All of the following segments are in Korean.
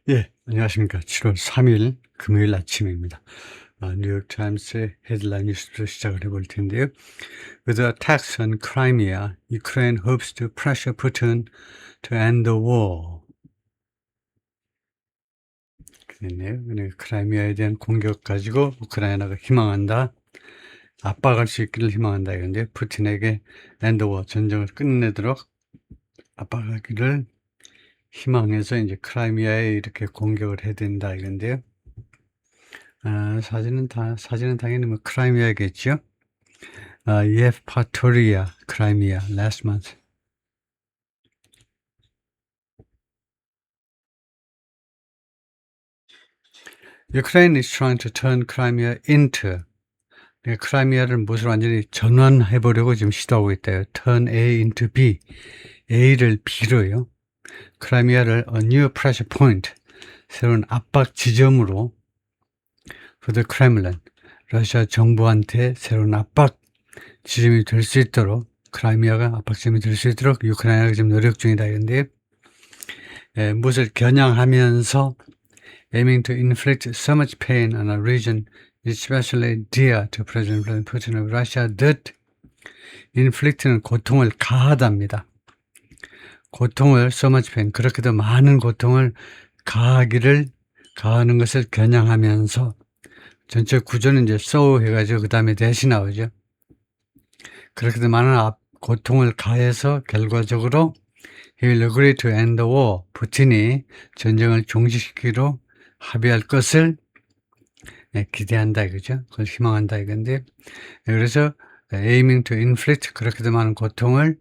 예, 안녕하십니까. 7월 3일 금요일 아침입니다. 뉴욕타임스의 헤드라인 뉴스로 시작을 해볼 텐데요. With attacks on Crimea, Ukraine hopes to pressure Putin to end the war. 그랬네요. 크라이미아에 대한 공격 가지고 우크라이나가 희망한다. 압박할 수 있기를 희망한다. 이건데 푸틴에게 end the war, 전쟁을 끝내도록 압박하기를 희망해서 이제 크라이미아에 이렇게 공격을 해야 된다. 이건데요. 사진은 당연히 뭐 크라이미아겠죠. Yevpatoria, Crimea, last month. Ukraine is trying to turn Crimea into. 크라이미아를 무엇을 완전히 전환해보려고 지금 시도하고 있대요. Turn A into B. A를 B로요. 크라이미아를 a new pressure point. 새로운 압박 지점으로 for the Kremlin. 러시아 정부한테 새로운 압박 지점이 될 수 있도록 크라이미아가 압박지점이 될 수 있도록 우크라이나가 지금 노력 중이다. 그런데 무엇을 겨냥하면서 aiming to inflict so much pain on a region especially dear to President Vladimir Putin of Russia that inflict는 고통을 가하답니다. 고통을 so much pain, 그렇게도 많은 고통을 가하는 것을 겨냥하면서 전체 구조는 이제 so 해가지고 그 다음에 대시 나오죠. 그렇게도 많은 고통을 가해서 결과적으로 he will agree to end the war. 푸틴이 전쟁을 종식시키기로 합의할 것을 기대한다 이거죠. 그걸 희망한다 이건데, 그래서 aiming to inflict, 그렇게도 많은 고통을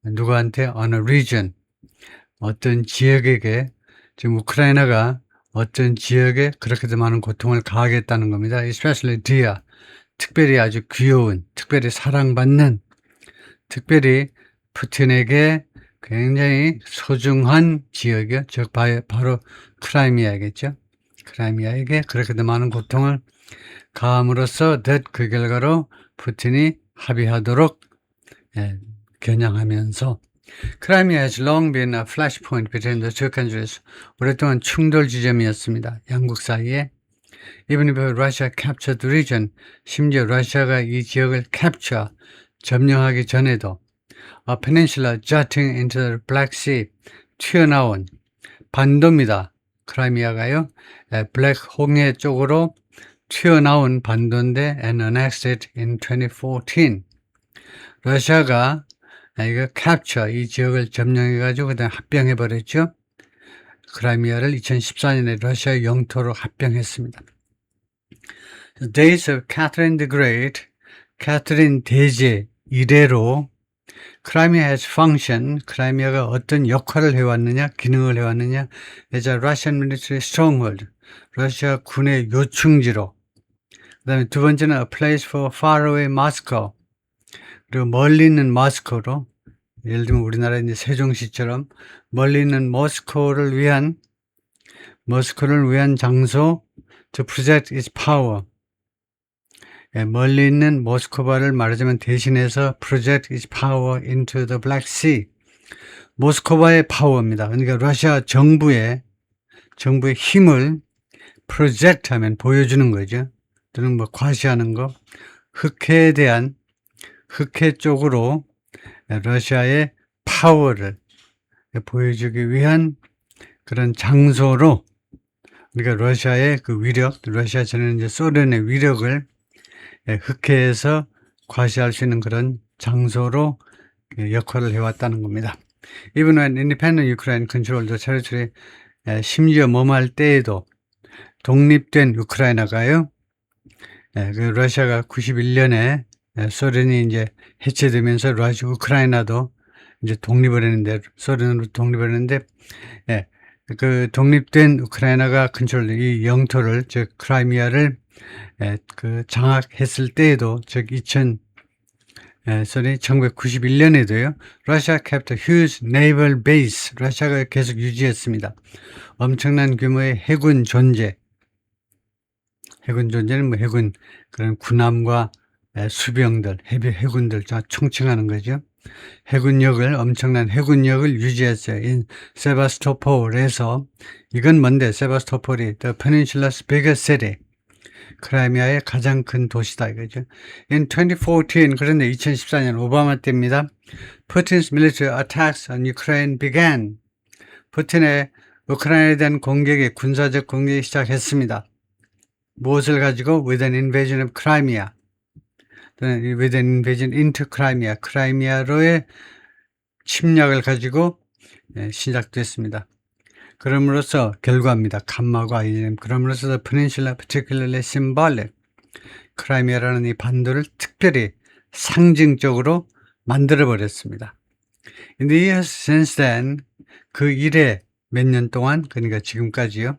누구한테 on a region, 어떤 지역에게, 지금 우크라이나가 어떤 지역에 그렇게도 많은 고통을 가하겠다는 겁니다. especially dear, 특별히 아주 귀여운, 특별히 사랑받는, 특별히 푸틴에게 굉장히 소중한 지역이요. 즉 바로 크라이미아겠죠. 크라이미아에게 그렇게도 많은 고통을 가함으로써 그 결과로 푸틴이 합의하도록 겨냥하면서 Crimea has long been a flashpoint between the two countries. 오랫동안 충돌 지점이었습니다. 양국 사이에. Even if Russia captured the region, 심지어 러시아가 이 지역을 capture, 점령하기 전에도 a peninsula jutting into the Black Sea, 튀어나온 반도입니다. 크라이미아가요. 블랙 홍해 쪽으로 튀어나온 반도인데 and annexed it in 2014. 러시아가 이거 capture, 이 지역을 점령해가지고 그다음 합병해버렸죠. 크라이미아를 2014년에 러시아 영토로 합병했습니다. The days of Catherine the Great, 캐서린 대제 이래로 크라이미아 has functioned, 크라이미아가 어떤 역할을 해왔느냐, 기능을 해왔느냐, as a Russian military stronghold, 러시아 군의 요충지로. 그 다음에 두 번째는 a place for faraway Moscow, 그리고 멀리 있는 모스크바로, 예를 들면 우리나라 이제 세종시처럼 멀리 있는 모스크바를 위한 장소, to project its power. 멀리 있는 모스크바를 말하자면 대신해서 project its power into the Black Sea. 모스크바의 파워입니다. 그러니까 러시아 정부의 힘을 project 하면 보여주는 거죠. 또는 뭐 과시하는 거. 흑해 쪽으로 러시아의 파워를 보여주기 위한 그런 장소로, 그러니까 러시아의 그 위력, 러시아 전에는 이제 소련의 위력을 흑해에서 과시할 수 있는 그런 장소로 역할을 해왔다는 겁니다. Even when independent Ukraine controlled the territory, 심지어 뭐할 때에도 독립된 우크라이나가요. 그 러시아가 91년에 소련이 이제 해체되면서 우크라이나도 이제 독립을 했는데, 소련으로 독립을 했는데, 그 독립된 우크라이나가 이 영토를, 즉 크라이미아를 그 장악했을 때에도, 즉 1991년에도요, 러시아 kept a huge naval base, 러시아가 계속 유지했습니다. 엄청난 규모의 해군 존재는 뭐 그런 군함과 수병들, 해군들 다 총칭하는 거죠. 해군력을 엄청난 해군력을 유지했어요. in 세바스토폴에서 이건 뭔데? 세바스토폴이 the peninsula's biggest city. 크라이미아의 가장 큰 도시다 이거죠. In 2014 그런데 2014년 오바마 때입니다. Putin's military attacks on Ukraine began. 푸틴의 우크라이나에 대한 공격이 군사적 공격이 시작했습니다. 무엇을 가지고? With an invasion of Crimea. With an invasion into Crimea. 크라이미아로의 침략을 가지고 시작됐습니다. 그럼으로써 결과입니다. 감마고 아이엠. 그럼으로써 the peninsula particularly symbolic. 크라이미아라는 이 반도를 특별히 상징적으로 만들어버렸습니다. In the years since then, 그 이래 몇 년 동안, 그러니까 지금까지요.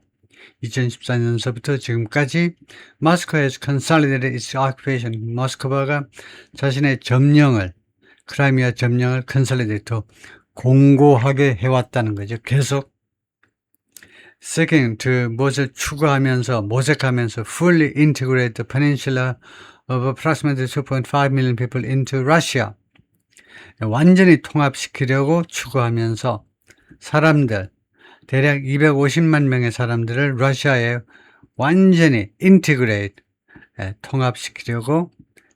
2014년서부터 지금까지 Moscow has consolidated its occupation. 모스크바가 자신의 점령을, 크라이미아 점령을 consolidate, 공고하게 해왔다는 거죠. 계속 seeking to 무엇을 추구하면서 모색하면서 fully integrate the peninsula of approximately 2.5 million people into Russia. 완전히 통합시키려고 추구하면서 사람들 대략 250만 명의 사람들을 러시아에 완전히 integrate 통합시키려고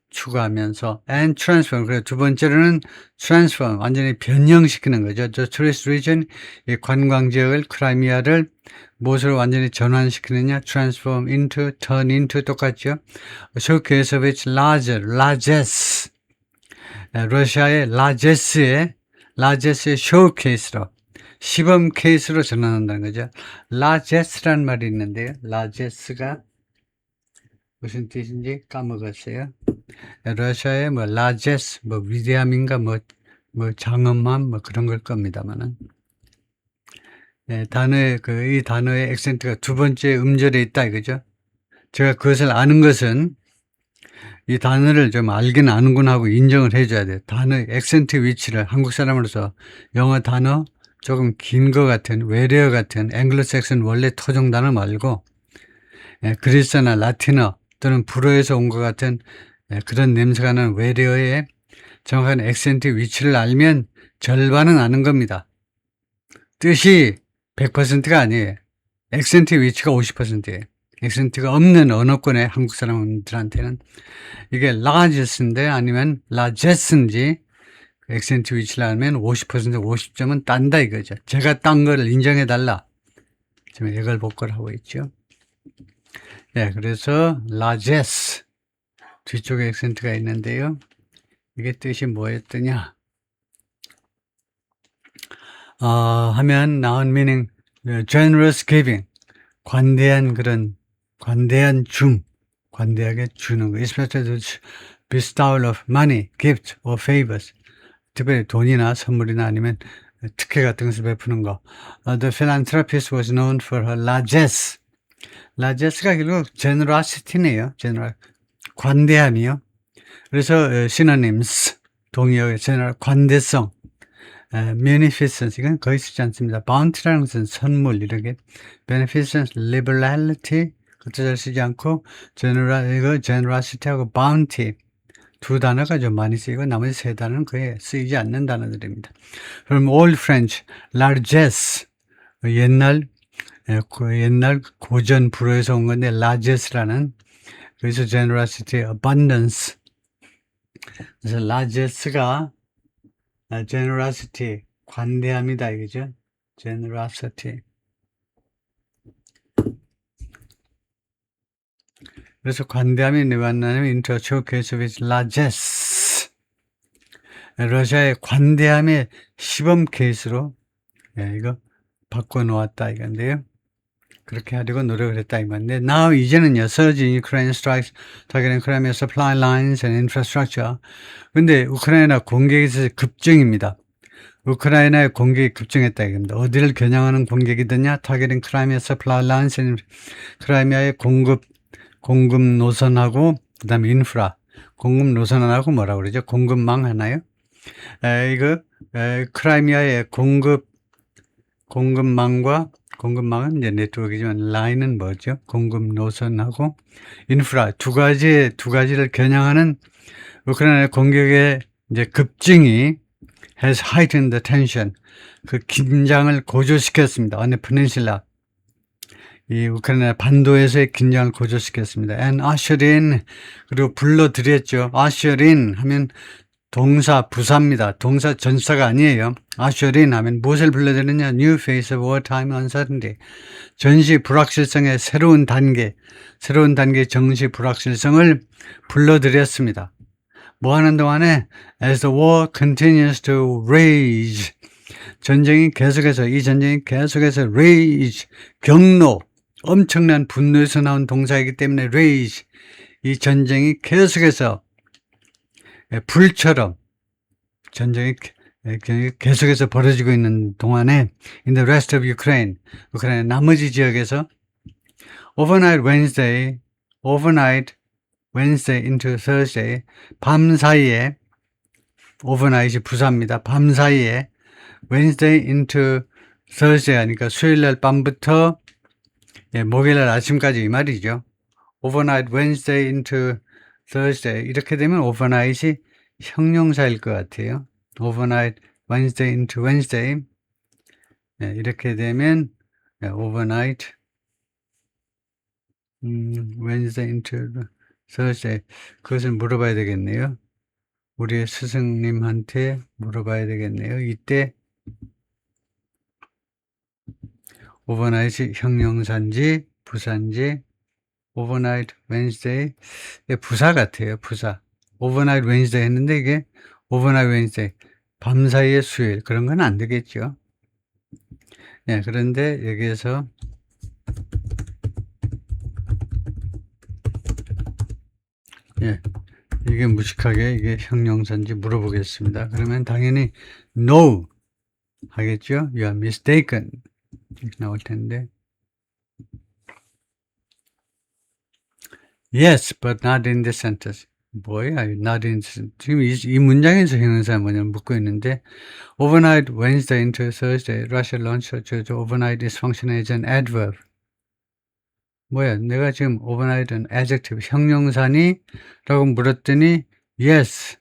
추구하면서 and transform. 그리고 두 번째로는 transform, 완전히 변형시키는 거죠. The tourist region, 이 관광 지역을 크라이미아를 무엇으로 완전히 전환시키느냐? transform into, turn into 똑같죠. showcase of its largesse. 러시아의 largesse의 showcase로 시범 케이스로 전환한다는 거죠. largesse란 말이 있는데요. largesse가 무슨 뜻인지 까먹었어요. 러시아의 뭐 largesse, 뭐 위대함인가, 뭐 장엄함, 뭐 그런 걸 겁니다만은. 단어의 이 단어의 액센트가 두 번째 음절에 있다 이거죠. 제가 그것을 아는 것은 이 단어를 좀 알긴 아는구나 하고 인정을 해줘야 돼요. 단어의 액센트 위치를 한국 사람으로서 영어 단어 조금 긴 것 같은 외래어 같은 앵글로색슨 원래 토종 단어 말고 그리스나 라틴어 또는 불어에서 온 것 같은 그런 냄새가 나는 외래어의 정확한 액센트 위치를 알면 절반은 아는 겁니다. 뜻이 100%가 아니에요. 액센트 위치가 50%예요. 액센트가 없는 언어권의 한국 사람들한테는 이게 largesse인데 아니면 largesse인지 액센트 위치를 알면 50%, 50점은 딴다 이거죠. 제가 딴 거를 인정해달라. 지금 이걸 복구를 하고 있죠. 그래서 largesse 뒤쪽에 액센트가 있는데요. 이게 뜻이 뭐였더냐? 하면 나온 meaning generous giving, 관대한 관대하게 주는 거. especially bestowal of money, gift or favors. 특별히 돈이나 선물이나 아니면 특혜 같은 것을 베푸는 거. The philanthropist was known for her largesse. largesse가 결국 generosity네요. 관대함이요. 그래서 synonyms, 동의어, 관대성, munificence, 이건 거의 쓰지 않습니다. bounty라는 것은 선물, 이렇게. beneficence, liberality, 그것도 잘 쓰지 않고, generosity하고 bounty, 두 단어가 좀 많이 쓰이고, 나머지 세 단어는 거의 쓰이지 않는 단어들입니다. 그럼 old French, largesse, 옛날 고전 불어에서 온 건데, largesse라는, 그래서 generosity, abundance. 그래서 largesse가 generosity, 관대함이다 이거죠. generosity. 그래서 관대함이 왜 왔냐면 into a showcase of its largesse. 러시아의 관대함의 시범 케이스로 이거 바꿔놓았다 이건데요. 그렇게 하려고 노력을 했다 이 말인데, now 이제는요, surge in Ukraine strikes targeting Crimea supply lines and infrastructure. 근데 우크라이나 공격이 있어서 급증입니다. 우크라이나의 공격이 급증했다 이겁니다. 어디를 겨냥하는 공격이더냐? targeting Crimea supply lines and 크라이미아의 공급 노선하고 그다음에 인프라, 공급 노선하고 뭐라고 그러죠? 공급망 하나요? 크라이미아의 공급망은 이제 네트워크지만 라인은 뭐죠? 공급 노선하고 인프라 두 가지를 겨냥하는 우크라이나 공격의 이제 급증이 has heightened the tension. 그 긴장을 고조시켰습니다. on the peninsula. 이 우크라이나 반도에서의 긴장을 고조시켰습니다. and ushered in, 그리고 불러들였죠. ushered in 하면 동사 부사입니다. 동사 전사가 아니에요. ushered in 하면 무엇을 불러들였냐? new phase of wartime uncertainty. 전시 불확실성의 새로운 단계 정시 불확실성을 불러들였습니다. 뭐 하는 동안에 as the war continues to rage, 이 전쟁이 계속해서 rage, 경로, 엄청난 분노에서 나온 동사이기 때문에 rage, 이 전쟁이 계속해서 불처럼 전쟁이 계속해서 벌어지고 있는 동안에 in the rest of Ukraine, 우크라이나 나머지 지역에서 overnight Wednesday into Thursday, 밤 사이에, overnight이 부사입니다. 밤 사이에 Wednesday into Thursday 하니까 수요일날 밤부터 목요일날 아침까지 이 말이죠. overnight Wednesday into Thursday, 이렇게 되면 overnight이 형용사일 것 같아요. overnight Wednesday into Wednesday, 이렇게 되면 overnight Wednesday into Thursday, 그것을 물어봐야 되겠네요. 우리의 스승님한테 물어봐야 되겠네요. 이때 overnight이 형용사인지 부사인지. overnight Wednesday, 부사 같아요. 부사. overnight Wednesday 했는데 이게 overnight Wednesday, 밤 사이의 수요일, 그런 건 안 되겠죠. 그런데 여기에서 이게 무식하게 이게 형용사인지 물어보겠습니다. 그러면 당연히 no 하겠죠. You are mistaken 이렇게 나올 텐데, yes, but not in this sentence. 뭐야? not in this sentence. 지금 이 문장에서 형용사 뭐냐면 묻고 있는데, overnight Wednesday into Thursday, Russia launched overnight is functioning as an adverb. 뭐야? 내가 지금 overnight은 adjective, 형용사니? 라고 물었더니 yes,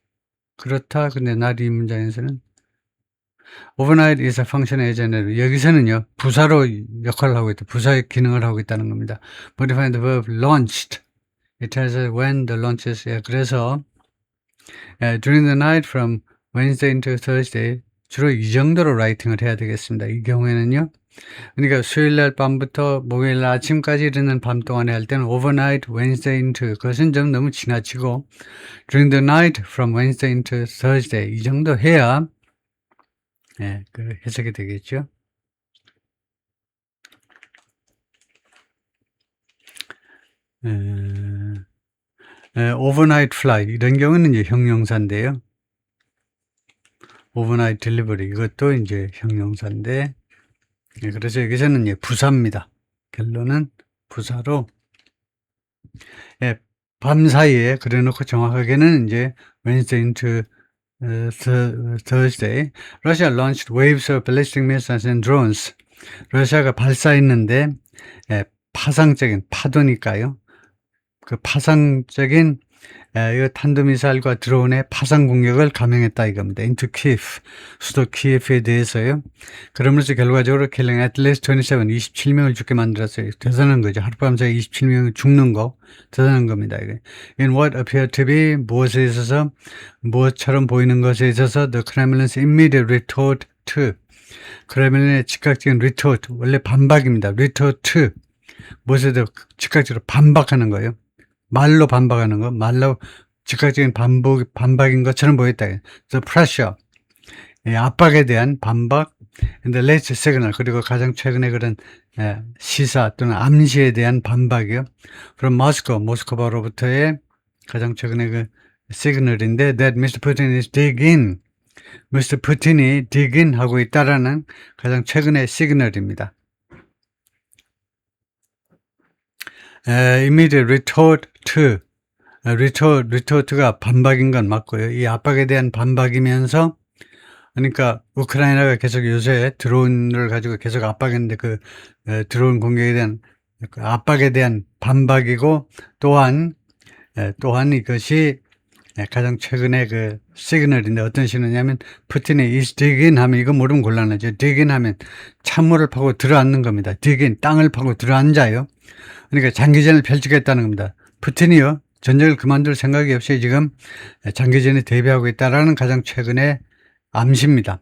그렇다. 근데 not 이 문장에서는 overnight is a function as an adverb. 여기서는요, 부사로 역할을 하고 있다. 부사의 기능을 하고 있다는 겁니다. modifying the verb launched. It tells us when the launch is. 그래서 during the night from Wednesday into Thursday, 주로 이 정도로 라이팅을 해야 되겠습니다. 이 경우에는요. 그러니까 수요일날 밤부터 목요일날 아침까지 이르는 밤 동안에 할 때는 overnight Wednesday into, 그것은 좀 너무 지나치고 during the night from Wednesday into Thursday, 이 정도 해야 그 해석이 되겠죠. overnight flight, 이런 경우는 이제 형용사인데요. overnight delivery, 이것도 이제 형용사인데, 그래서 여기서는 부사입니다. 결론은 부사로, 밤 사이에, 그래 놓고 정확하게는 이제 Wednesday into Thursday, Russia launched waves of ballistic missiles and drones. 러시아가 발사했는데, 파상적인, 파도니까요. 그 파상적인 이 탄도미사일과 드론의 파상 공격을 감행했다 이겁니다. into Kiev, 수도 키예프에 대해서요. 그러면서 결과적으로 killing at least 27명을 죽게 만들었어요. 대단한 거죠. 하룻밤 사이에 27명이 죽는 거 대단한 겁니다. 이게. In what appeared to be, 무엇에 있어서, 무엇처럼 보이는 것에 있어서 the Kremlin's immediate retort to, 크레밀린의 즉각적인 retort, 원래 반박입니다. retort, 무엇에도 즉각적으로 반박하는 거예요. 말로 반박하는 거, 말로 즉각적인 반박인 것처럼 보였다. The pressure, 압박에 대한 반박, and the latest signal, 그리고 가장 최근에 그런 시사 또는 암시에 대한 반박이요. From Moscow, 모스크바로부터의 가장 최근에 그 시그널인데, that Mr. Putin is dig in, Mr. 푸틴이 dig in 하고 있다라는 가장 최근의 시그널입니다. immediate retort to, retort가 반박인 건 맞고요. 이 압박에 대한 반박이면서, 그러니까 우크라이나가 계속 요새 드론을 가지고 계속 압박했는데 그 드론 공격에 대한 압박에 대한 반박이고, 또한 이것이 가장 최근에 그 시그널인데 어떤 신호냐면 푸틴이 is digging 하면 이거 모르면 곤란하죠. digging 하면 찬물을 파고 들어앉는 겁니다. digging 땅을 파고 들어앉아요. 그러니까 장기전을 펼치겠다는 겁니다. 푸틴이요 전쟁을 그만둘 생각이 없이 지금 장기전에 대비하고 있다라는 가장 최근의 암시입니다.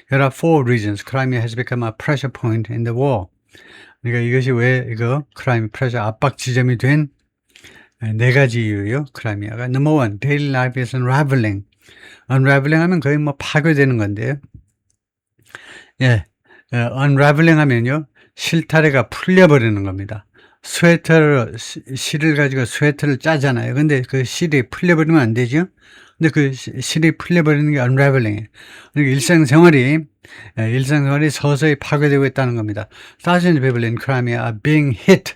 There are 4 reasons Crimea has become a pressure point in the war. 그러니까 이것이 왜 이거 크라이미아 프레셔 압박 지점이 된 4가지 이유요. 크라이미아가 Number 1, daily life is unraveling. unraveling 하면 거의 뭐 파괴되는 건데요. unraveling 하면요 실타래가 풀려버리는 겁니다. 스웨터를 실을 가지고 스웨터를 짜잖아요. 근데 그 실이 풀려버리면 안 되죠. 근데 그 실이 풀려버리는 게 unraveling이에요. 그러니까 일상생활이 서서히 파괴되고 있다는 겁니다. Thousands of people in Crimea are being hit.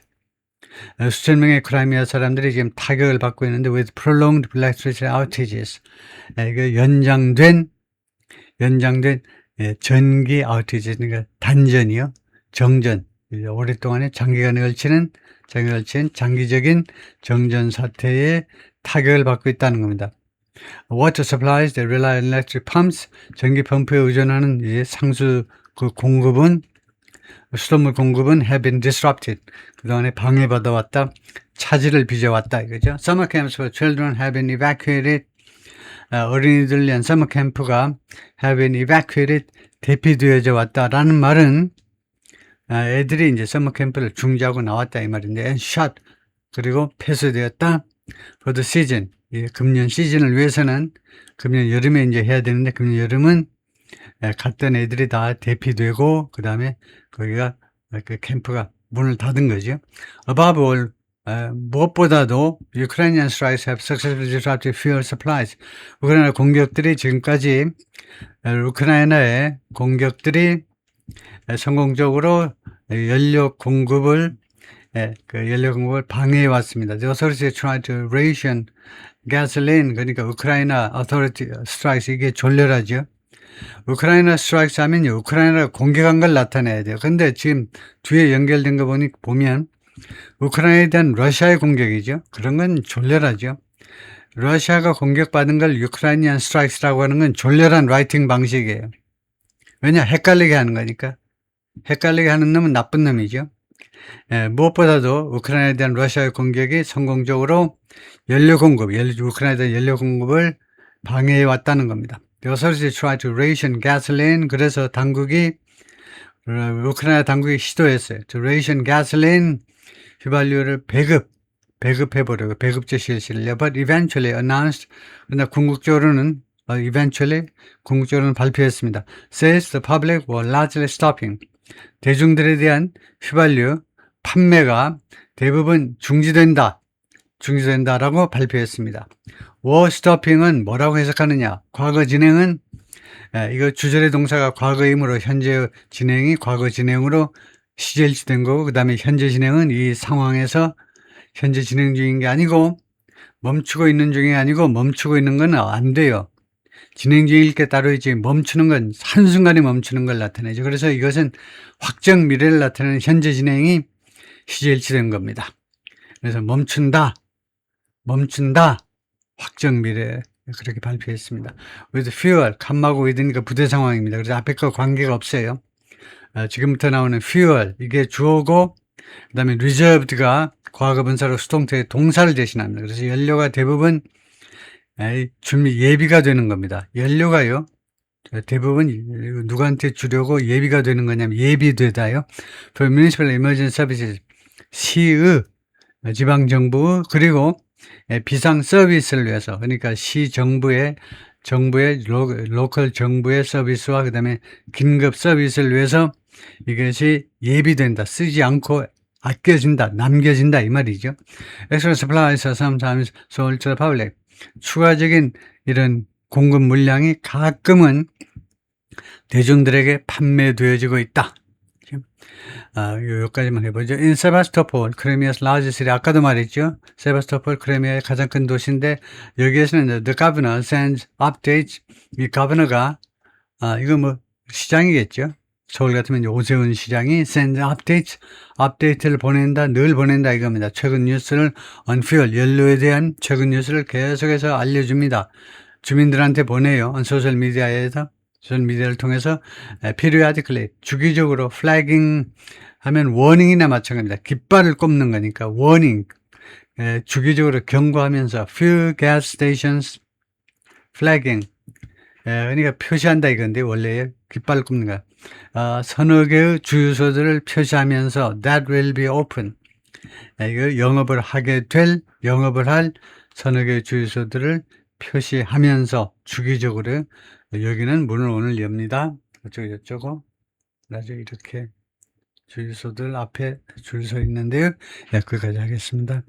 수천 명의 크라이미아 사람들이 지금 타격을 받고 있는데 with prolonged electricity outages. 이거 연장된 전기 아우티지, 그러니까 단전이요. 정전. 오랫동안에 장기간에 걸치는 장기적인 정전 사태에 타격을 받고 있다는 겁니다. Water supplies that rely on electric pumps, 전기 펌프에 의존하는 이제 상수 그 공급은 수돗물 공급은 have been disrupted. 그동안에 방해받아 왔다. 차질을 빚어왔다 이거죠. Summer camps for children have been evacuated. 어린이들 위한 서머 캠프가 have been evacuated. 대피되어져 왔다라는 말은 애들이 이제 서머 캠프를 중지하고 나왔다 이 말인데 and shut 그리고 폐쇄되었다. For the season. 금년 시즌을 위해서는 금년 여름에 이제 해야 되는데 금년 여름은 갔던 애들이 다 대피되고 그 다음에 거기가 그 캠프가 문을 닫은 거죠. Above all, 무엇보다도 Ukrainian strikes have successfully disrupted fuel supplies. 우크라이나 공격들이 지금까지 우크라이나의 공격들이 성공적으로 연료 공급을 방해해 왔습니다. The authorities tried to ration gasoline. 그러니까 우크라이나 authority strikes 이게 졸렬하죠. 우크라이나 스트라이크스 하면요 우크라이나가 공격한 걸 나타내야 돼요. 근데 지금 뒤에 연결된 거 보면 우크라이나에 대한 러시아의 공격이죠. 그런 건 졸렬하죠. 러시아가 공격받은 걸 우크라이니안 스트라이크스라고 하는 건 졸렬한 라이팅 방식이에요. 왜냐 헷갈리게 하는 거니까. 헷갈리게 하는 놈은 나쁜 놈이죠. 무엇보다도 우크라이나에 대한 러시아의 공격이 성공적으로 우크라이나에 대한 연료 공급을 방해해 왔다는 겁니다. The authorities tried to ration gasoline. 그래서 우크라이나 당국이 시도했어요. To ration gasoline. 휘발유를 배급해보려고 배급제 실시를. But eventually announced. 그러나 궁극적으로는 발표했습니다. Says the public were largely stopping. 대중들에 대한 휘발유 판매가 대부분 중지된다라고 발표했습니다. war stopping은 뭐라고 해석하느냐? 과거 진행은 이거 주절의 동사가 과거이므로 현재 진행이 과거 진행으로 시제일치된 거고 그 다음에 현재 진행은 이 상황에서 현재 진행 중인 게 아니고 멈추고 있는 중이 아니고 멈추고 있는 건 안 돼요. 진행 중일 게 따로 있지 멈추는 건 한순간에 멈추는 걸 나타내죠. 그래서 이것은 확정 미래를 나타내는 현재 진행이 시제일치된 겁니다. 그래서 멈춘다 확정 미래 그렇게 발표했습니다. with fuel 칸마고 with니까 부대 상황입니다. 그래서 앞에 거 관계가 없어요. 지금부터 나오는 fuel 이게 주어고 그 다음에 reserved가 과거 분사로 수동태의 동사를 대신합니다. 그래서 연료가 대부분 준비 예비가 되는 겁니다. 연료가요 대부분 누구한테 주려고 예비가 되는 거냐면 예비되다요. For municipal emergency services 시의 지방정부 그리고 비상 서비스를 위해서 그러니까 시정부의 로컬 정부의 서비스와 그 다음에 긴급 서비스를 위해서 이것이 예비된다. 쓰지 않고 아껴진다. 남겨진다. 이 말이죠. Extra supplies are sometimes sold to the public. 추가적인 이런 공급 물량이 가끔은 대중들에게 판매되어지고 있다. 여기까지만 해보죠. In Sevastopol, Crimea's largest city. 아까도 말했죠. 세바스토폴, 크리미아의 가장 큰 도시인데 여기에서는 the governor sends updates. 이 가버너가 이거 뭐 시장이겠죠. 서울 같으면 오세훈 시장이 send updates, 업데이트를 보낸다, 늘 보낸다 이겁니다. 최근 뉴스를 on fuel, 연료에 대한 최근 뉴스를 계속해서 알려줍니다. 주민들한테 보내요. 소셜 미디어에서, 소셜 미디어를 통해서 periodically, 주기적으로 flagging 하면 warning이나 마찬가지입니다. 깃발을 꼽는 거니까 warning, 주기적으로 경고하면서 fuel gas stations flagging, 그러니까 표시한다 이건데 원래 깃발을 꼽는 거야. 서너 개의 주유소들을 표시하면서 that will be open, 이거 영업을 할 서너 개의 주유소들을 표시하면서 주기적으로 여기는 문을 오늘 엽니다. 어쩌고 나중에 이렇게 주유소들 앞에 줄 서 있는데요. 거기까지 하겠습니다.